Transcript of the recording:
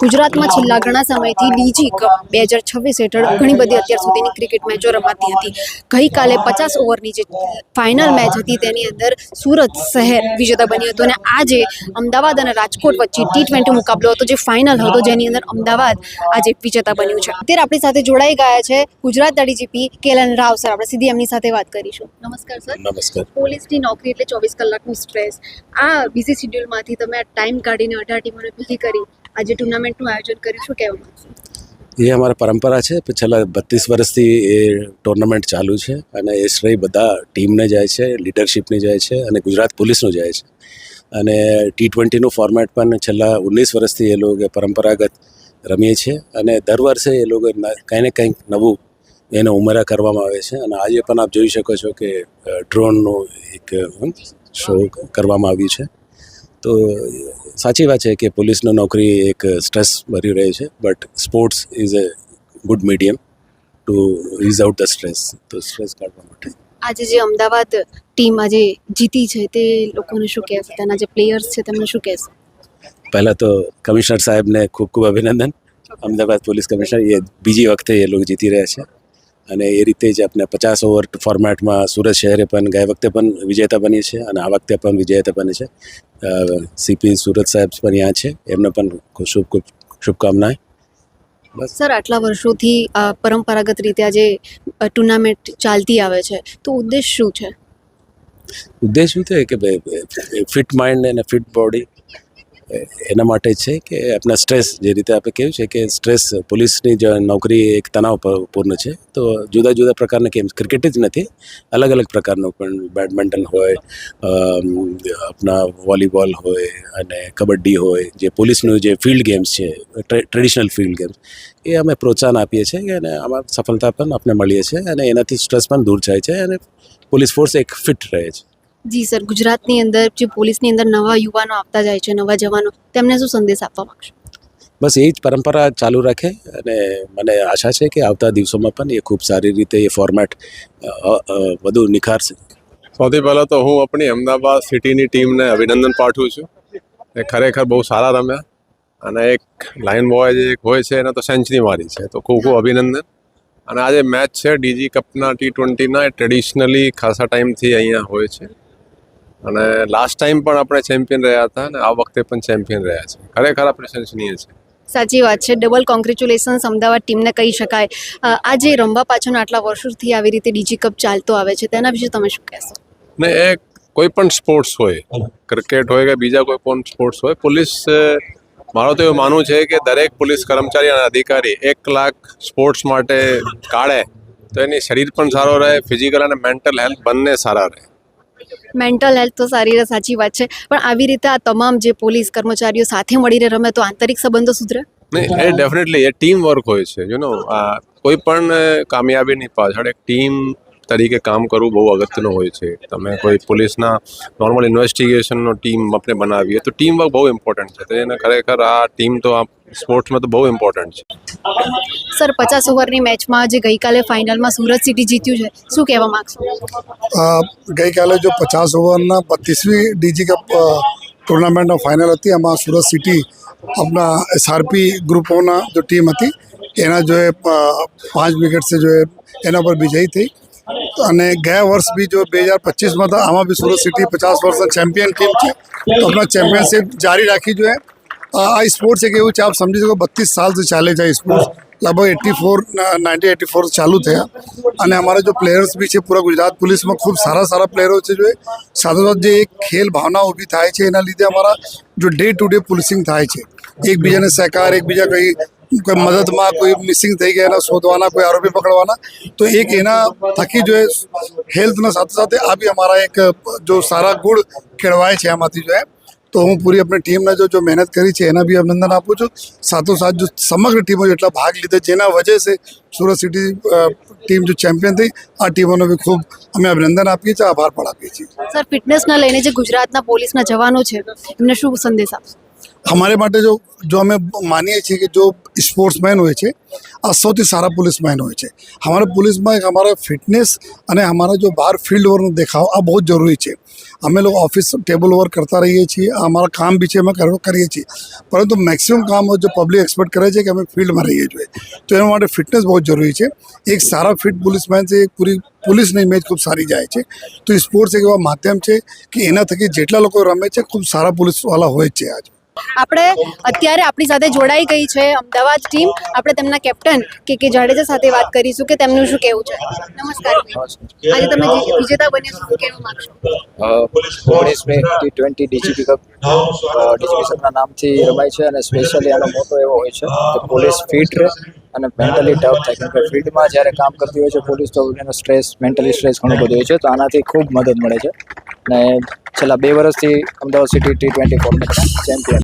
ગુજરાતમાં છેલ્લા ઘણા સમયથી ડીજી કપ 2026 હેઠળ ઘણી બધી અત્યાર સુધીની ક્રિકેટ મેચો રમાતી હતી. ગઈકાલે 50 ઓવરની જે ફાઇનલ મેચ હતી તેની અંદર સુરત શહેર વિજેતા બન્યું હતું અને આજે અમદાવાદ અને રાજકોટ વચ્ચે T20 મુકાબલો હતો જે ફાઇનલ હતો, જેની અંદર અમદાવાદ આજે વિજેતા બન્યું છે. અત્યારે આપણી સાથે જોડાઈ ગયા છે Gujarat DGP KL Rao sir. આપણે સીધી એમની સાથે વાત કરીશું. નમસ્કાર સર. નમસ્કાર. પોલીસની નોકરી એટલે 24 કલાકનું સ્ટ્રેસ. આ બિઝી શિડ્યુલમાંથી તમે આ ટાઈમ કાઢીને 18 ટીમોને ભેગી કરી આજે ટુર્નામેન્ટનું આયોજન કર્યું, શું કહેવા માંગશો? એ અમારા પરંપરા છે. છેલ્લા 32 વર્ષથી એ ટુર્નામેન્ટ ચાલુ છે અને એ શ્રેય બધા ટીમને જાય છે, લીડરશિપને જાય છે અને ગુજરાત પોલીસનું જાય છે. અને T20નું ફોર્મેટ પણ છેલ્લા 19 વર્ષથી એ લોકો પરંપરાગત રમીએ છીએ અને દર વર્ષે એ લોકો કંઈ ને કંઈક નવું એને ઉમેરા કરવામાં આવે છે. અને આજે પણ આપ જોઈ શકો છો કે ડ્રોનનું એક શો કરવામાં આવ્યું છે. તો સાચી વાત છે કે પોલીસની નોકરી એક સ્ટ્રેસ ભરી રહી છે, but sports is a good medium two is out the stress. તો સ્ટ્રેસ કાઢવા માટે આજે જે અમદાવાદ ટીમ આજે જીતી છે તે લોકોને શું કહેશે? તેના જે પ્લેયર્સ છે તેમને શું કહેશે? પહેલાં તો કમિશનર સાહેબને ખૂબ ખૂબ અભિનંદન. અમદાવાદ પોલીસ કમિશનર એ બીજી વખતે એ લોકો જીતી રહ્યા છે અને એ રીતે જ આપણે 50 ઓવર ફોર્મેટમાં સુરત શહેરે પણ ગયા વખતે પણ વિજેતા બની છે અને આ વખતે પણ વિજેતા બની છે. સીપી સુરત સાહેબ પણ અહીંયા છે, એમને પણ શુભકામનાએ. બસ સર, આટલા વર્ષોથી પરંપરાગત રીતે આજે ટુર્નામેન્ટ ચાલતી આવે છે, તો ઉદ્દેશ શું છે? ઉદ્દેશ શું છે કે ફિટ માઇન્ડ અને ફિટ બોડી એના માટે છે કે આપણા સ્ટ્રેસ, જે રીતે આપણે કહ્યું છે કે સ્ટ્રેસ પોલીસની જે નોકરી એક તણાવપૂર્ણ છે. તો જુદા જુદા પ્રકારના ગેમ્સ, ક્રિકેટ જ નથી, અલગ અલગ પ્રકારનું પણ બેડમિન્ટન હોય, આપણા વોલીબોલ હોય અને કબડ્ડી હોય, જે પોલીસનું જે ફિલ્ડ ગેમ્સ છે, ટ્રેડિશનલ ફિલ્ડ ગેમ્સ, એ અમે પ્રોત્સાહન આપીએ છીએ અને આમાં સફળતા પણ આપણે મળીએ છીએ અને એનાથી સ્ટ્રેસ પણ દૂર થાય છે અને પોલીસ ફોર્સ એક ફિટ રહે છે. જી સર, ગુજરાતની અંદર જે પોલીસની અંદર નવા યુવાનો આપતા જાય છે, નવા જવાનો, તેમને શું સંદેશ આપવા માંગશો? બસ એ જ પરંપરા ચાલુ રાખે અને મને આશા છે કે આવતા દિવસોમાં પણ એ ખૂબ સારી રીતે એ ફોર્મેટ વધુ નિખારશે. સૌથી પહેલાં તો હું આપણી અમદાવાદ સિટીની ટીમને અભિનંદન પાઠવું છું. એ ખરેખર બહુ સારા રમ્યા અને એક લાઇન બોય જે હોય છે એને તો સેન્ચુરી મારી છે, તો ખૂબ ખૂબ અભિનંદન. અને આજે મેચ છે ડીજી કપના T20ના, એ ટ્રેડિશનલી ખાસા ટાઈમથી અહીંયા હોય છે અને લાસ્ટ ટાઈમ પણ આપણે ચેમ્પિયન રહ્યા હતા અને આ વખતે પણ ચેમ્પિયન રહ્યા છે. ખરેખર આ પ્રશંસનીય છે. સાચી વાત છે. ડબલ કોંગ્રેચ્યુલેશન્સ અમદાવાદ ટીમને કહી શકાય. આજે રમવા પાછળના આટલા વર્ષોથી આવી રીતે ડીજી કપ ચાલતો આવે છે, તેના વિશે તમે શું કહેશો? ને એ કોઈ પણ સ્પોર્ટ્સ હોય, ક્રિકેટ હોય કે બીજા કોઈ પણ સ્પોર્ટ્સ હોય, પોલીસ, મારું તો એવું માનવું છે કે દરેક પોલીસ કર્મચારી અને અધિકારી 1 લાખ સ્પોર્ટ્સ માટે કાઢે તો એની શરીર પણ સારો રહે, ફિઝિકલ અને મેન્ટલ હેલ્થ બંને સારા રહે. મેન્ટલ હેલ્થ તો સારી રહે, સાચી વાત છે, પણ આવી રીતે આ તમામ જે પોલીસ કર્મચારીઓ સાથે મળીને રમે તો આંતરિક સંબંધો સુધરે? નહીં, એ ડેફિનેટલી એ ટીમ વર્ક હોય છે. કોઈ પણ કામયાબીની પાછળ એક ટીમ તરીકે કામ કરવું બહુ અગત્યનું હોય છે. તમે કોઈ પોલીસના નોર્મલ ઇન્વેસ્ટિગેશનનો ટીમ આપણે બનાવીએ તો ટીમ વર્ક બહુ ઇમ્પોર્ટન્ટ છે. તો એને ખરેખર આ ટીમ તો આ સ્પોર્ટ્સમાં તો બહુ ઇમ્પોર્ટન્ટ છે. સર, 50 ઓવરની મેચમાં જે ગઈકાલે ફાઇનલમાં સુરત સિટી જીત્યું છે, શું કહેવા માંગશો? ગઈકાલે જો 50 ઓવરના 32મી ડીજી કપ ટુર્નામેન્ટનો ફાઇનલ હતી, એમાં સુરત સિટી આપણા SRP ગ્રુપોના જો ટીમ હતી એના જો 5 વિકેટ છે જો એના પર વિજયી થઈ. અને ગયા વર્ષ બી જો 2025માં હતા, આમાં બી સુરત સિટી 50 વર્ષના ચેમ્પિયન ટીમ છે, તો આપણા ચેમ્પિયનશિપ જારી રાખવી જોઈએ. આ સ્પોર્ટ્સ એક એવું છે, આપ સમજી શકો 32 સાલથી ચાલે છે આ સ્પોર્ટ્સ, લગભગ 1984 ચાલુ થયા. અને અમારા જો પ્લેયર્સ બી છે પૂરા ગુજરાત પોલીસમાં ખૂબ સારા પ્લેયરો છે. જો સાથોસાથ જે એક ખેલ ભાવના ઊભી થાય છે એના લીધે અમારા જો ડે ટુ ડે પોલીસિંગ થાય છે, એકબીજાને સહકાર, એકબીજા કોઈ મદદમાં કોઈ મિસિંગ થઈ ગયા એના શોધવાના, કોઈ આરોપી પકડવાના, તો એક એના થકી જો હેલ્થના સાથે સાથે આ બી અમારા એક જો સારા ગુણ કેળવાય છે આમાંથી. જો તો હું પૂરી આપણી ટીમને જો મહેનત કરી છે એના બી અભિનંદન આપું છું. સાથોસાથ જો સમગ્ર ટીમો જેટલા ભાગ લીધા જેના વજહ છે સુરત સિટી ટીમ જો ચેમ્પિયન થઈ, આ ટીમોનો બી ખૂબ અમે અભિનંદન આપીએ છીએ, આભાર પણ આપીએ છીએ. સર, ફિટનેસના લઈને જે ગુજરાતના પોલીસના જવાનો છે એમને શું સંદેશ આપશો? हमारे માટે जो અમે માનીએ છીએ કે જો સ્પોર્ટ્સમેન હોય છે આ સૌથી સારા પોલીસમેન હોય છે. हमारे પોલીસમાં એક हमारा ફિટનેસ અને हमारा जो બહાર ફિલ્ડ વર્કનો દેખાવ આ બહુ જરૂરી છે. અમે લોકો ઓફિસ ટેબલ વર્ક કરતા રહીએ છીએ, આ અમારા કામ બી છે, અમે કરીએ છીએ, પરંતુ મેક્સિમમ કામ જો પબ્લિક એક્સપેક્ટ કરે છે કે અમે ફિલ્ડમાં રહીએ છીએ, તો એના માટે ફિટનેસ બહુ જરૂરી છે. એક સારા ફિટ પોલીસમેન છે પૂરી પોલીસની ઇમેજ ખૂબ સારી જાય છે. તો સ્પોર્ટ્સ એક એવા માધ્યમ છે કે એના થકી જેટલા લોકો રમે છે ખૂબ સારા પોલીસવાળા હોય છે. આજે આપણે અત્યારે આપણી સાથે જોડાઈ ગઈ છે અમદાવાદ ટીમ. આપણે તેમના કેપ્ટન કે જાડેજા સાથે વાત કરીશું કે તેમનું શું કહેવું છે. નમસ્કાર. આજે તમે વિજેતા બન્યા છો, શું કહેવા માંગશો? 19મી T20 ડીજીપી કપ ડીજીપી સરના નામથી રમાય છે અને સ્પેશિયલી આનો મોટો એવો હોય છે કે પોલીસ ફિટ રહે અને મેન્ટલી ટફ થાય. કેમ કે ફિલ્ડમાં જ્યારે કામ કરતી હોય છે પોલીસ તો એનો સ્ટ્રેસ મેન્ટલી સ્ટ્રેસ ઘણું બધું હોય છે, તો આનાથી ખૂબ મદદ મળે છે. અને છેલ્લા 2 વર્ષથી અમદાવાદ સિટી T20 ફોર્મેટમાં ચેમ્પિયન